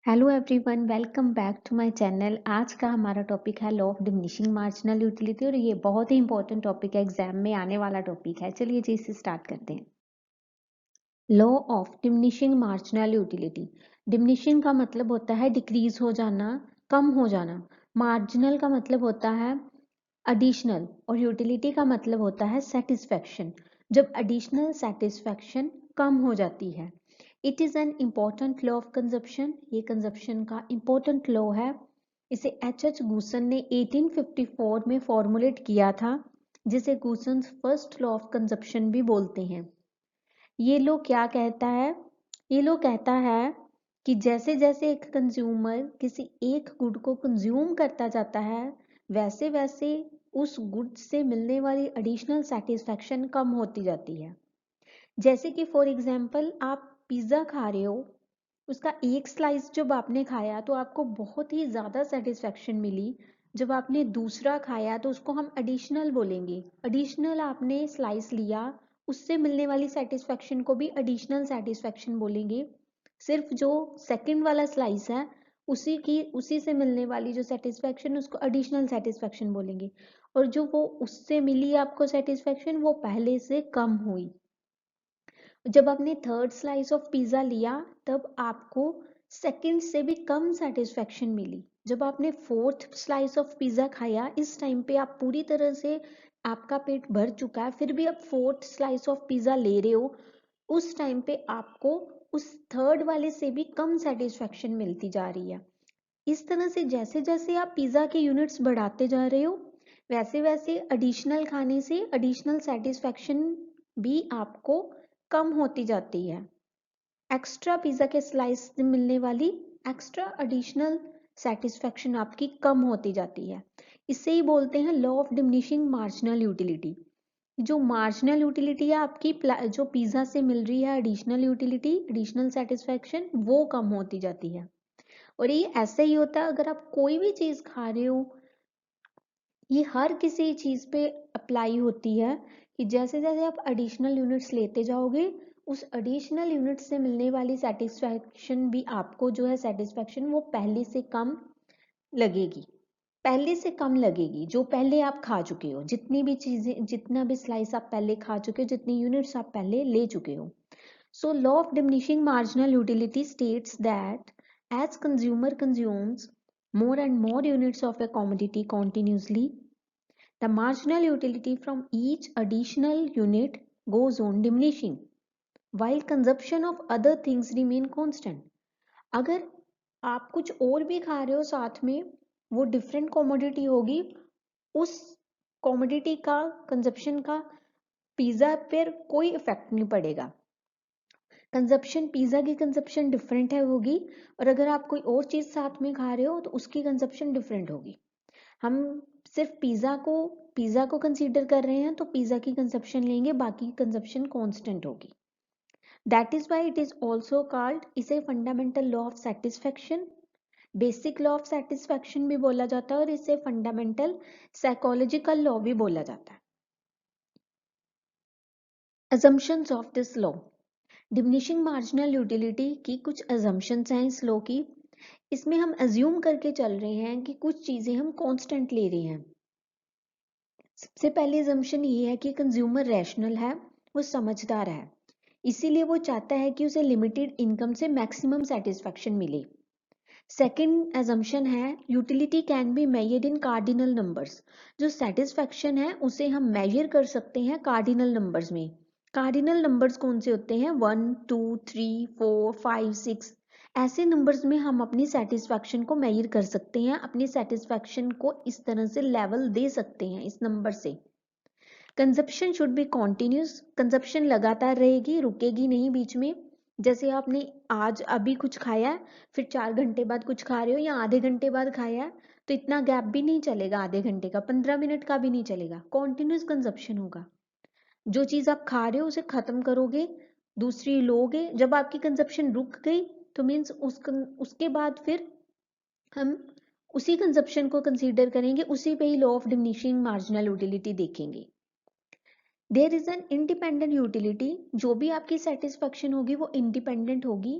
Hello everyone, welcome back to my channel. आज का हमारा टॉपिक है law of diminishing marginal utility और ये बहुत ही इंपॉर्टेंट टॉपिक है, एग्जाम में आने वाला टॉपिक है। चलिए जी इसे स्टार्ट करते हैं। Law of diminishing marginal utility. Diminishing का मतलब होता है डिक्रीज हो जाना, कम हो जाना। मार्जिनल का मतलब होता है एडिशनल और यूटिलिटी का मतलब होता है सेटिस्फैक्शन। जब एडिशनल सेटिस्फैक्शन कम हो जाती है, it is an important law of consumption. ये कंजप्शन का इम्पोर्टेंट लॉ है। इसे एच गूसन ने 1854 में फॉर्मुलेट किया था, जिसे गूसन्स फर्स्ट लॉ ऑफ कंजप्शन भी बोलते हैं। ये लो क्या कहता है? ये लो कहता है कि जैसे जैसे एक कंज्यूमर किसी एक गुड को कंज्यूम करता जाता है, वैसे वैसे उस गुड से मिलने वाली एडिशनल सेटिस्फैक्शन कम होती जाती है। जैसे कि फॉर एग्जांपल आप पिज़्ज़ा खा रहे हो, उसका एक स्लाइस जब आपने खाया तो आपको बहुत ही ज़्यादा सेटिस्फैक्शन मिली। जब आपने दूसरा खाया तो उसको हम एडिशनल बोलेंगे। एडिशनल आपने स्लाइस लिया, उससे मिलने वाली सेटिस्फैक्शन को भी एडिशनल सेटिस्फैक्शन बोलेंगे। सिर्फ जो सेकंड वाला स्लाइस है उसी से मिलने वाली जो सेटिस्फैक्शन उसको एडिशनल सेटिस्फैक्शन बोलेंगे। और जो वो उससे मिली आपको सेटिस्फैक्शन वो पहले से कम हुई। जब आपने थर्ड स्लाइस ऑफ पिज़्ज़ा लिया तब आपको सेकंड से भी कम सेटिस्फैक्शन मिली। जब आपने फोर्थ स्लाइस ऑफ पिज़्ज़ा खाया, इस टाइम पे आप पूरी तरह से आपका पेट भर चुका है, फिर भी आप फोर्थ स्लाइस ऑफ पिज़्ज़ा ले रहे हो, उस टाइम पे आपको उस थर्ड वाले से भी कम सेटिस्फैक्शन मिलती जा रही है। इस तरह से जैसे जैसे आप पिज़्ज़ा के यूनिट्स बढ़ाते जा रहे हो, वैसे वैसे एडिशनल खाने से एडिशनल सेटिस्फैक्शन भी आपको कम होती जाती है। एक्स्ट्रा पिज़्ज़ा के स्लाइस से मिलने वाली एक्स्ट्रा एडिशनल सेटिस्फैक्शन आपकी कम होती जाती है। इसे ही बोलते हैं law of diminishing marginal utility. जो मार्जिनल यूटिलिटी है आपकी, जो पिज़्ज़ा से मिल रही है एडिशनल यूटिलिटी, एडिशनल सेटिस्फैक्शन, वो कम होती जाती है। और ये ऐसे ही होता है अगर आप कोई भी चीज़ खा रहे हो, ये हर किसी चीज़ पे अप्लाई होती है कि जैसे जैसे आप एडिशनल यूनिट्स लेते जाओगे, उस एडिशनल यूनिट से मिलने वाली सेटिस्फैक्शन भी आपको जो है सेटिस्फैक्शन वो पहले से कम लगेगी। पहले से कम लगेगी जो पहले आप खा चुके हो, जितनी भी चीज़ें, जितना भी स्लाइस आप पहले खा चुके हो, जितनी यूनिट्स आप पहले ले चुके हो। So law of diminishing marginal utility states that as consumer consumes more and more units of a commodity continuously, the marginal utility from each additional unit goes on diminishing, while consumption of other things remain constant. अगर आप कुछ और भी खा रहे हो साथ में, वो डिफरेंट कॉमोडिटी होगी, उस कॉमोडिटी का कंजप्शन का पिज़्ज़ा पर कोई इफेक्ट नहीं पड़ेगा। कंजप्शन पिज़्ज़ा की कंजप्शन डिफरेंट है होगी, और अगर आप कोई और चीज़ साथ में खा रहे हो तो उसकी कंजप्शन डिफरेंट होगी। हम सिर्फ पिज़्ज़ा को कंसीडर कर रहे हैं तो पिज़्ज़ा की कंजप्शन लेंगे, बाकी कंजप्शन कांस्टेंट होगी। That is why it is also called, इसे fundamental law of satisfaction, basic law of satisfaction भी बोला जाता है, और इसे फंडामेंटल साइकोलॉजिकल लॉ भी बोला जाता है। assumptions of this law. Diminishing marginal utility की कुछ अजम्पशंस हैं इस लॉ की। इसमें हम अज्यूम करके चल रहे हैं कि कुछ चीज़ें हम कांस्टेंट ले रहे हैं। सबसे पहली अजम्पशन ये है कि कंज्यूमर रैशनल है, वो समझदार है, इसीलिए वो चाहता है कि उसे लिमिटेड इनकम से मैक्सिमम सेटिस्फैक्शन मिले। सेकेंड अजम्पशन है utility can be measured in cardinal numbers. जो सेटिस्फैक्शन है उसे हम मेजर कर सकते हैं कार्डिनल नंबर्स में। कार्डिनल नंबर्स कौन से होते हैं? 1 2 3 4 5 6। ऐसे नंबर्स में हम अपनी सेटिस्फैक्शन को मेजर कर सकते हैं, अपनी सेटिस्फैक्शन को इस तरह से लेवल दे सकते हैं इस नंबर से। Consumption should be continuous, consumption लगातार रहेगी, रुकेगी नहीं बीच में। जैसे आपने आज अभी कुछ खाया है, फिर 4 घंटे बाद कुछ खा रहे हो, या आधे घंटे बाद खाया है, तो इतना गैप भी नहीं चलेगा, आधे घंटे का, 15 मिनट का भी नहीं चलेगा, कॉन्टिन्यूस कंजप्शन होगा। जो चीज़ आप खा रहे हो उसे खत्म करोगे, दूसरी लोगे, जब आपकी कंजप्शन रुक गई तो मीन्स उसके बाद फिर हम उसी कंजप्शन को कंसीडर करेंगे, उसी पे ही law of diminishing marginal utility देखेंगे। There is an independent utility, जो भी आपकी सेटिस्फैक्शन होगी वो इंडिपेंडेंट होगी।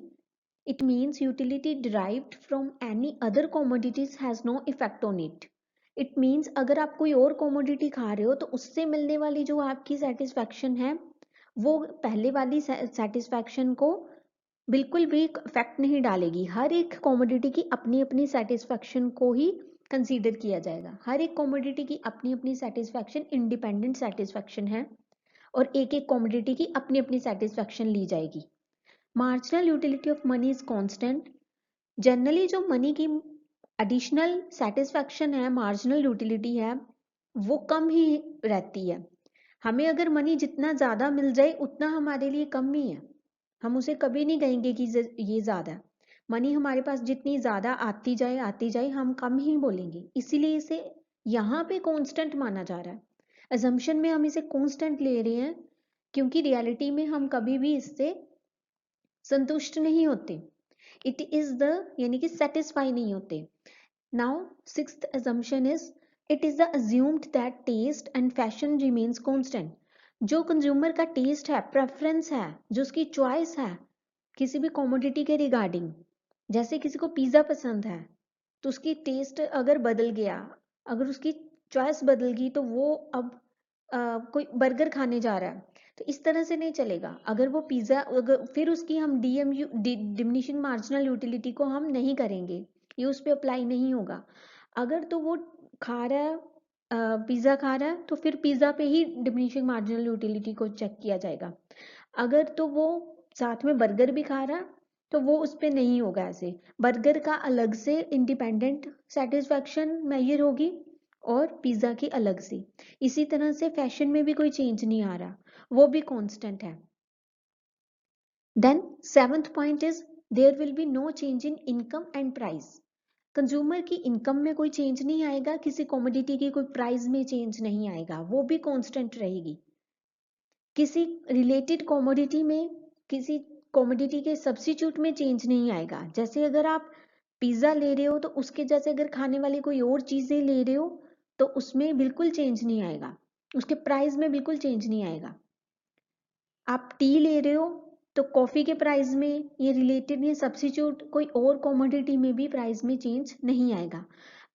It means utility derived from any other commodities has no effect on it. It means अगर आप कोई और commodity खा रहे हो तो उससे मिलने वाली जो आपकी satisfaction है वो पहले वाली satisfaction को बिल्कुल भी इफेक्ट नहीं डालेगी। हर एक कॉमोडिटी की अपनी अपनी सेटिस्फैक्शन को ही कंसीडर किया जाएगा। हर एक कॉमोडिटी की अपनी अपनी सेटिस्फैक्शन इंडिपेंडेंट सेटिस्फैक्शन है और एक एक कॉमोडिटी की अपनी अपनी सेटिस्फैक्शन ली जाएगी। Marginal utility of money is constant. Generally जो मनी की एडिशनल सेटिस्फैक्शन है, मार्जिनल यूटिलिटी है, वो कम ही रहती है। हमें अगर मनी जितना ज़्यादा मिल जाए उतना हमारे लिए कम ही है। हम उसे कभी नहीं कहेंगे कि ये ज़्यादा है। मनी हमारे पास जितनी ज़्यादा आती जाए हम कम ही बोलेंगे। इसीलिए इसे यहाँ पे कांस्टेंट माना जा रहा है। अजम्पशन में हम इसे कांस्टेंट ले रहे हैं क्योंकि रियलिटी में हम कभी भी इससे संतुष्ट नहीं होते। इट इज द यानी कि सेटिस्फाई नहीं होते। Now sixth assumption is it is the assumed that taste and fashion remains constant. जो कंज्यूमर का टेस्ट है, प्रेफरेंस है, जो उसकी चॉइस है किसी भी कॉमोडिटी के रिगार्डिंग, जैसे किसी को पिज़्ज़ा पसंद है तो उसकी टेस्ट अगर बदल गया, अगर उसकी चॉइस बदल गई तो वो अब कोई बर्गर खाने जा रहा है तो इस तरह से नहीं चलेगा। अगर वो पिज़्ज़ा अगर फिर उसकी हम डिमिनिशिंग मार्जिनल यूटिलिटी को हम नहीं करेंगे, ये उस पर अप्लाई नहीं होगा। अगर तो वो खा रहा है पिज़्ज़ा खा रहा है तो फिर पिज़्ज़ा पे ही डिमिनिशिंग मार्जिनल यूटिलिटी को चेक किया जाएगा। अगर तो वो साथ में बर्गर भी खा रहा तो वो उस पर नहीं होगा। ऐसे बर्गर का अलग से इंडिपेंडेंट सेटिस्फैक्शन मेजर होगी और पिज़्ज़ा की अलग से। इसी तरह से फैशन में भी कोई चेंज नहीं आ रहा, वो भी कांस्टेंट है। Then seventh point is there will be no change in income and price. Consumer की इनकम में कोई चेंज नहीं आएगा, किसी कॉमोडिटी की कोई प्राइस में चेंज नहीं आएगा, वो भी कांस्टेंट रहेगी। किसी रिलेटेड कॉमोडिटी में किसी कॉमोडिटी के सब्स्टिट्यूट में चेंज नहीं आएगा। जैसे अगर आप पिज़्ज़ा ले रहे हो तो उसके जैसे अगर खाने वाली कोई और चीज़ें ले रहे हो तो उसमें बिल्कुल चेंज नहीं आएगा, उसके प्राइस में बिल्कुल चेंज नहीं आएगा। आप टी ले रहे हो तो कॉफ़ी के प्राइस में ये रिलेटेड ये सब्स्टिट्यूट कोई और कॉमोडिटी में भी प्राइस में चेंज नहीं आएगा।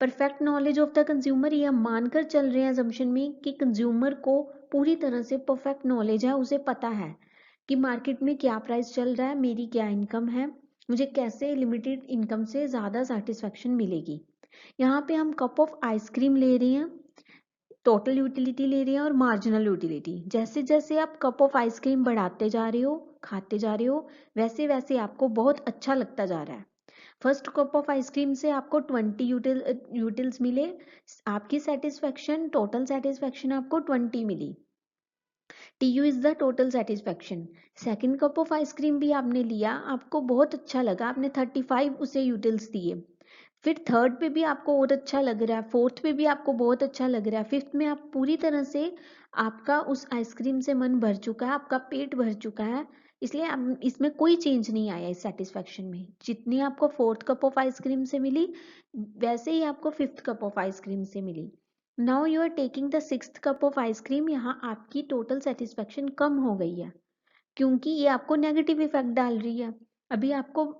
Perfect knowledge of the consumer, ये हम मानकर चल रहे हैं असम्पशन में कि कंज्यूमर को पूरी तरह से परफेक्ट नॉलेज है, उसे पता है कि मार्केट में क्या प्राइस चल रहा है, मेरी क्या इनकम है, मुझे कैसे लिमिटेड इनकम से ज़्यादा सेटिस्फेक्शन मिलेगी। यहाँ पे हम कप ऑफ आइसक्रीम ले रहे हैं, टोटल यूटिलिटी ले रहे हैं और मार्जिनल यूटिलिटी। जैसे जैसे आप कप ऑफ आइसक्रीम बढ़ाते जा रहे हो, खाते जा रहे हो, वैसे वैसे आपको बहुत अच्छा लगता जा रहा है। फर्स्ट कप ऑफ आइसक्रीम से आपको 20 यूटिल्स मिले, आपकी सेटिस्फेक्शन टोटल सेटिस्फेक्शन आपको 20 मिली। TU is the total satisfaction. Second cup of ice cream भी आपने लिया, आपको बहुत अच्छा लगा, आपने 35 उसे यूटिल्स दिए। फिर थर्ड पे भी आपको और अच्छा लग रहा है, फोर्थ पे भी आपको बहुत अच्छा लग रहा है, फिफ्थ में आप पूरी तरह से आपका उस आइसक्रीम से मन भर चुका है, आपका पेट भर चुका है, इसलिए इसमें कोई चेंज नहीं आया इस सेटिस्फेक्शन में। जितनी आपको फोर्थ कप ऑफ आइसक्रीम से मिली वैसे ही आपको फिफ्थ कप ऑफ आइसक्रीम से मिली। Now you are taking the sixth cup of ice cream, यहाँ आपकी टोटल सेटिस्फेक्शन कम हो गई है क्योंकि ये आपको नेगेटिव इफेक्ट डाल रही है। अभी आपको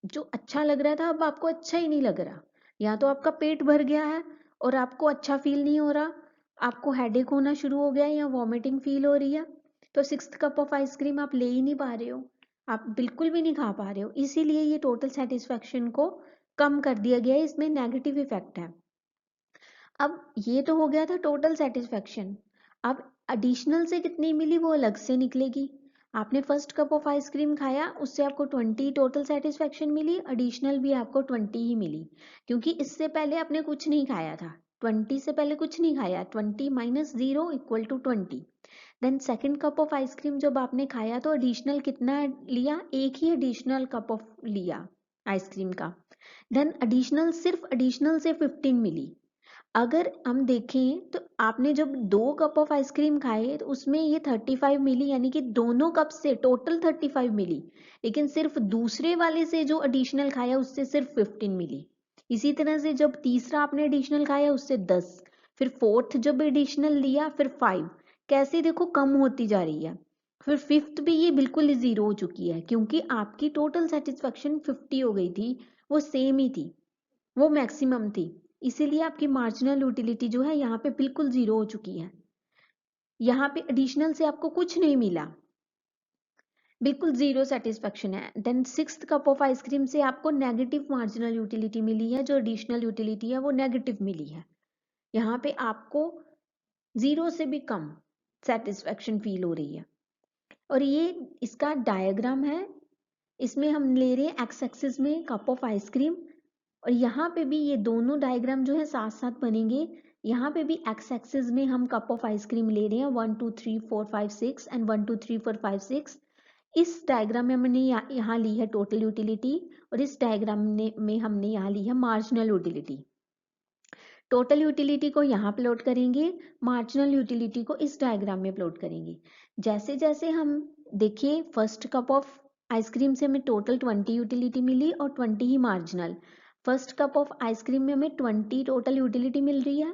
जो अच्छा लग रहा था अब आपको अच्छा ही नहीं लग रहा, या तो आपका पेट भर गया है और आपको अच्छा फील नहीं हो रहा, आपको हेडेक होना शुरू हो गया है या वॉमिटिंग फील हो रही है, तो सिक्स्थ कप ऑफ आइसक्रीम आप ले ही नहीं पा रहे हो, आप बिल्कुल भी नहीं खा पा रहे हो, इसीलिए ये टोटल सेटिस्फेक्शन को कम कर दिया गया है, इसमें नेगेटिव इफेक्ट है। अब ये तो हो गया था टोटल सेटिस्फेक्शन। अब एडिशनल से कितनी मिली वो अलग से निकलेगी। आपने फर्स्ट कप ऑफ आइसक्रीम खाया, उससे आपको 20 टोटल सेटिस्फेक्शन मिली, एडिशनल भी आपको 20 ही मिली क्योंकि इससे पहले आपने कुछ नहीं खाया था। 20 से पहले कुछ नहीं खाया, 20 minus 0 equal to 20। Then second cup of ice cream जब आपने खाया तो एडिशनल कितना लिया, एक ही एडिशनल कप ऑफ लिया आइसक्रीम का। देन एडिशनल सिर्फ एडिशनल से 15 मिली। अगर हम देखें तो आपने जब 2 कप ऑफ आइसक्रीम खाए तो उसमें ये 35 मिली, यानी कि दोनों कप से टोटल 35 मिली, लेकिन सिर्फ दूसरे वाले से जो एडिशनल खाया उससे सिर्फ 15 मिली। इसी तरह से जब तीसरा आपने एडिशनल खाया उससे 10, फिर फोर्थ जब एडिशनल लिया फिर 5, कैसे देखो कम होती जा रही है। फिर फिफ्थ भी ये बिल्कुल ज़ीरो हो चुकी है क्योंकि आपकी टोटल सेटिस्फेक्शन 50 हो गई थी, वो सेम ही थी, वो मैक्सिमम थी, इसीलिए आपकी मार्जिनल यूटिलिटी जो है यहाँ पे बिल्कुल ज़ीरो हो चुकी है। यहाँ पे एडिशनल से आपको कुछ नहीं मिला, बिल्कुल ज़ीरो सेटिस्फेक्शन है। Then sixth cup of ice cream से आपको नेगेटिव मार्जिनल यूटिलिटी मिली है, जो एडिशनल यूटिलिटी है वो नेगेटिव मिली है। यहाँ पे आपको ज़ीरो से भी कम सेटिस्फेक्शन फील हो रही है। और ये इसका डायग्राम है, इसमें हम ले रहे हैं एक्स एक्सिस में कप ऑफ आइसक्रीम, और यहाँ पे भी ये दोनों डायग्राम जो है साथ साथ बनेंगे। यहाँ पे भी एक्स एक्सिस में हम कप ऑफ आइसक्रीम ले रहे हैं 1 2 3 4 5 6 एंड 1 2 3 4 5 6। इस डायग्राम में हमने यहाँ ली है टोटल यूटिलिटी, और इस डायग्राम में हमने यहाँ ली है मार्जिनल यूटिलिटी। टोटल यूटिलिटी को यहाँ प्लॉट करेंगे, मार्जिनल यूटिलिटी को इस डायग्राम में प्लॉट करेंगे। जैसे जैसे हम देखिए फर्स्ट कप ऑफ आइसक्रीम से हमें टोटल 20 यूटिलिटी मिली और 20 ही marginal. First cup of ice cream में हमें 20 टोटल यूटिलिटी मिल रही है,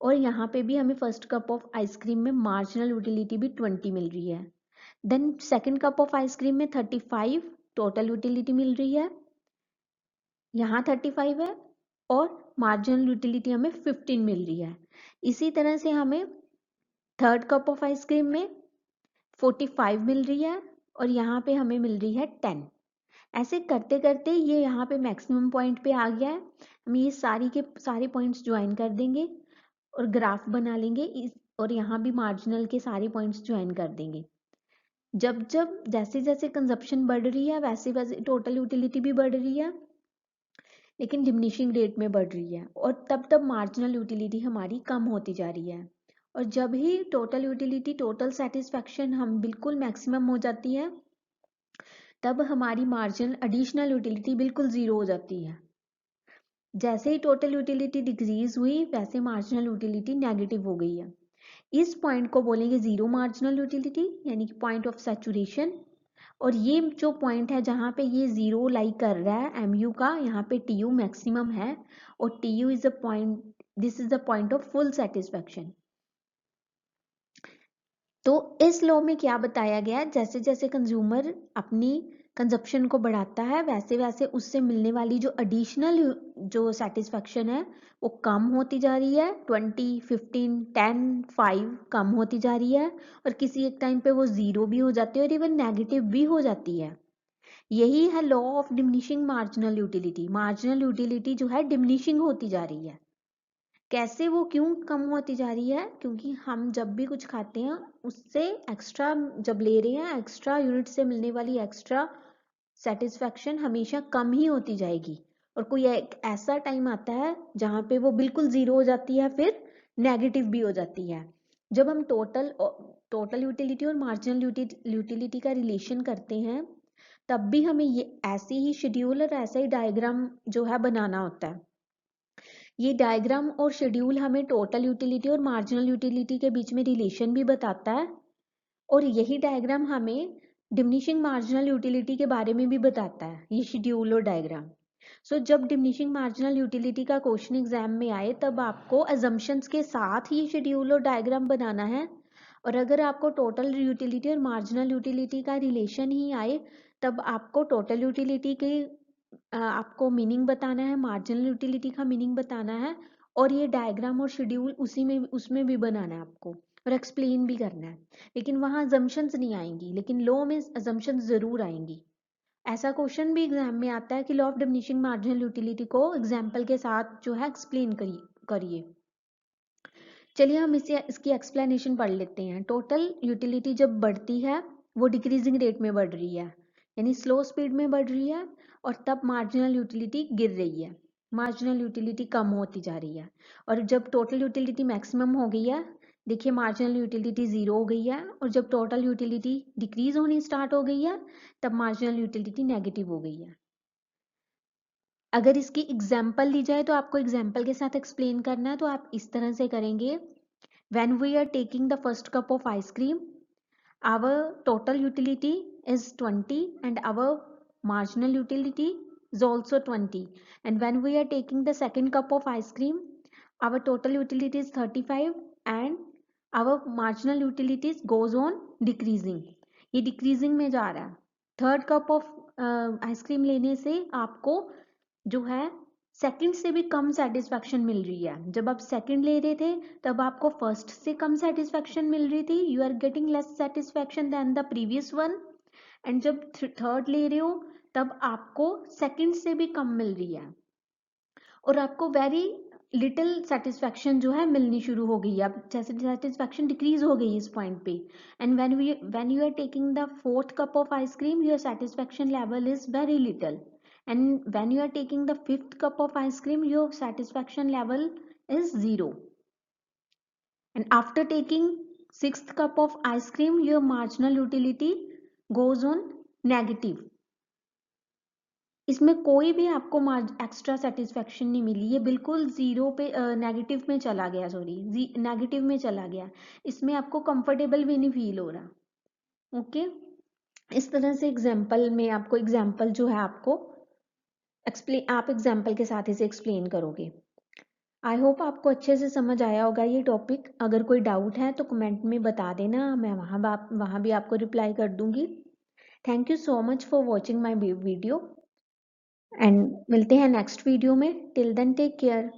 और यहाँ पे भी हमें फर्स्ट कप ऑफ आइसक्रीम में मार्जिनल यूटिलिटी भी 20 मिल रही है। Then second cup of ice cream में 35 टोटल यूटिलिटी मिल रही है, यहाँ 35 है, और मार्जिनल यूटिलिटी हमें 15 मिल रही है। इसी तरह से हमें थर्ड कप ऑफ आइसक्रीम में 45 मिल रही है, और यहाँ पे हमें मिल रही है 10। ऐसे करते करते ये यहाँ पे मैक्सिमम पॉइंट पे आ गया है। हम ये सारी के सारे पॉइंट्स ज्वाइन कर देंगे और ग्राफ बना लेंगे, और यहाँ भी मार्जिनल के सारे पॉइंट्स ज्वाइन कर देंगे। जब जब जैसे जैसे कंजप्शन बढ़ रही है वैसे वैसे टोटल यूटिलिटी भी बढ़ रही है, लेकिन डिमिनिशिंग रेट में बढ़ रही है, और तब तब मार्जिनल यूटिलिटी हमारी कम होती जा रही है। और जब ही टोटल यूटिलिटी टोटल सेटिस्फैक्शन हम बिल्कुल मैक्सिमम हो जाती है, तब हमारी मार्जिनल एडिशनल यूटिलिटी बिल्कुल ज़ीरो हो जाती है। जैसे ही टोटल यूटिलिटी डिक्रीज हुई वैसे मार्जिनल यूटिलिटी नेगेटिव हो गई है। इस पॉइंट को बोलेंगे ज़ीरो मार्जिनल यूटिलिटी, यानी कि पॉइंट ऑफ सैचुरेशन। और ये जो पॉइंट है जहाँ पे ये ज़ीरो लाई कर रहा है एमयू का, यहाँ पे टी यू मैक्सिमम है, और T U is a point, this is the point of full satisfaction. तो इस लॉ में क्या बताया गया है, जैसे जैसे कंज्यूमर अपनी कंजप्शन को बढ़ाता है वैसे वैसे उससे मिलने वाली जो एडिशनल जो सेटिस्फैक्शन है वो कम होती जा रही है। 20 15 10 5 कम होती जा रही है, और किसी एक टाइम पे वो ज़ीरो भी हो जाती है और इवन नेगेटिव भी हो जाती है। यही है law of diminishing marginal utility. Marginal utility जो है डिमिनिशिंग होती जा रही है। कैसे, वो क्यों कम होती जा रही है? क्योंकि हम जब भी कुछ खाते हैं उससे एक्स्ट्रा जब ले रहे हैं, एक्स्ट्रा यूनिट से मिलने वाली एक्स्ट्रा सेटिस्फैक्शन हमेशा कम ही होती जाएगी, और कोई एक ऐसा टाइम आता है जहाँ पे वो बिल्कुल ज़ीरो हो जाती है, फिर नेगेटिव भी हो जाती है। जब हम टोटल यूटिलिटी और मार्जिनल यूटिलिटी का रिलेशन करते हैं, तब भी हमें ये ऐसे ही शेड्यूल और ऐसा ही डायग्राम जो है बनाना होता है। ये डायग्राम और शेड्यूल हमें टोटल यूटिलिटी और मार्जिनल यूटिलिटी के बीच में रिलेशन भी बताता है, और यही डायग्राम हमें डिमिनिशिंग मार्जिनल यूटिलिटी के बारे में भी बताता है, ये शेड्यूल और डायग्राम। सो जब डिमिनिशिंग मार्जिनल यूटिलिटी का क्वेश्चन एग्जाम में आए तब आपको अजम्पशंस के साथ ही शेड्यूल और डायग्राम बनाना है, और अगर आपको टोटल यूटिलिटी और मार्जिनल यूटिलिटी का रिलेशन ही आए तब आपको टोटल यूटिलिटी के आपको मीनिंग बताना है, मार्जिनल यूटिलिटी का मीनिंग बताना है, और ये डायग्राम और शेड्यूल उसी में उसमें भी बनाना है आपको, और एक्सप्लेन भी करना है। लेकिन वहाँ अजम्पशंस नहीं आएंगी, लेकिन लॉ में अजम्पशंस ज़रूर आएंगी। ऐसा क्वेश्चन भी एग्जाम में आता है कि law of diminishing marginal utility को एग्जाम्पल के साथ जो है एक्सप्लेन करिए। चलिए हम इसे इसकी एक्सप्लेनेशन पढ़ लेते हैं। टोटल यूटिलिटी जब बढ़ती है वो डिक्रीजिंग रेट में बढ़ रही है, यानी स्लो स्पीड में बढ़ रही है, और तब मार्जिनल यूटिलिटी गिर रही है, मार्जिनल यूटिलिटी कम होती जा रही है। और जब टोटल यूटिलिटी मैक्सिमम हो गई है, देखिए मार्जिनल यूटिलिटी ज़ीरो हो गई है, और जब टोटल यूटिलिटी डिक्रीज होनी स्टार्ट हो गई है तब मार्जिनल यूटिलिटी नेगेटिव हो गई है। अगर इसकी एग्जाम्पल ली जाए तो आपको एग्जाम्पल के साथ एक्सप्लेन करना है, तो आप इस तरह से करेंगे। When we are taking the first cup of ice cream, our total utility is 20 and our marginal utility is also 20. And when we are taking the second cup of ice cream, our total utility is 35 and our marginal utilities goes on decreasing. ये decreasing में जा रहा है। Third cup of ice cream लेने से आपको जो है सेकंड से भी कम सेटिस्फैक्शन मिल रही है। जब आप सेकंड ले रहे थे तब आपको फर्स्ट से कम सेटिस्फैक्शन मिल रही थी, you are getting less satisfaction than the previous one. And जब थर्ड ले रहे हो तब आपको सेकंड से भी कम मिल रही है और आपको वेरी लिटिल सेटिस्फैक्शन जो है मिलनी शुरू हो गई है। अब जैसे सेटिस्फैक्शन डिक्रीज हो गई इस पॉइंट पे। And when you are taking the fourth cup of ice cream your satisfaction level is very little, and when you are taking the fifth cup of ice cream your satisfaction level is 0, and after taking sixth cup of ice cream your marginal utility goes on negative। इसमें कोई भी आपको extra satisfaction नहीं मिली, ये बिल्कुल zero पे negative में चला गया, सॉरी नेगेटिव में चला गया। इसमें आपको कंफर्टेबल भी नहीं फील हो रहा। ओके, इस तरह से एग्जाम्पल में आपको एग्जाम्पल जो है आपको एक्सप्लेन, आप एग्जाम्पल के साथ इसे एक्सप्लेन करोगे। आई होप आपको अच्छे से समझ आया होगा ये टॉपिक। अगर कोई डाउट है तो कमेंट में बता देना, मैं वहाँ भी आपको रिप्लाई कर दूंगी। Thank you so much for watching my video and मिलते हैं नेक्स्ट वीडियो में। Till then take care.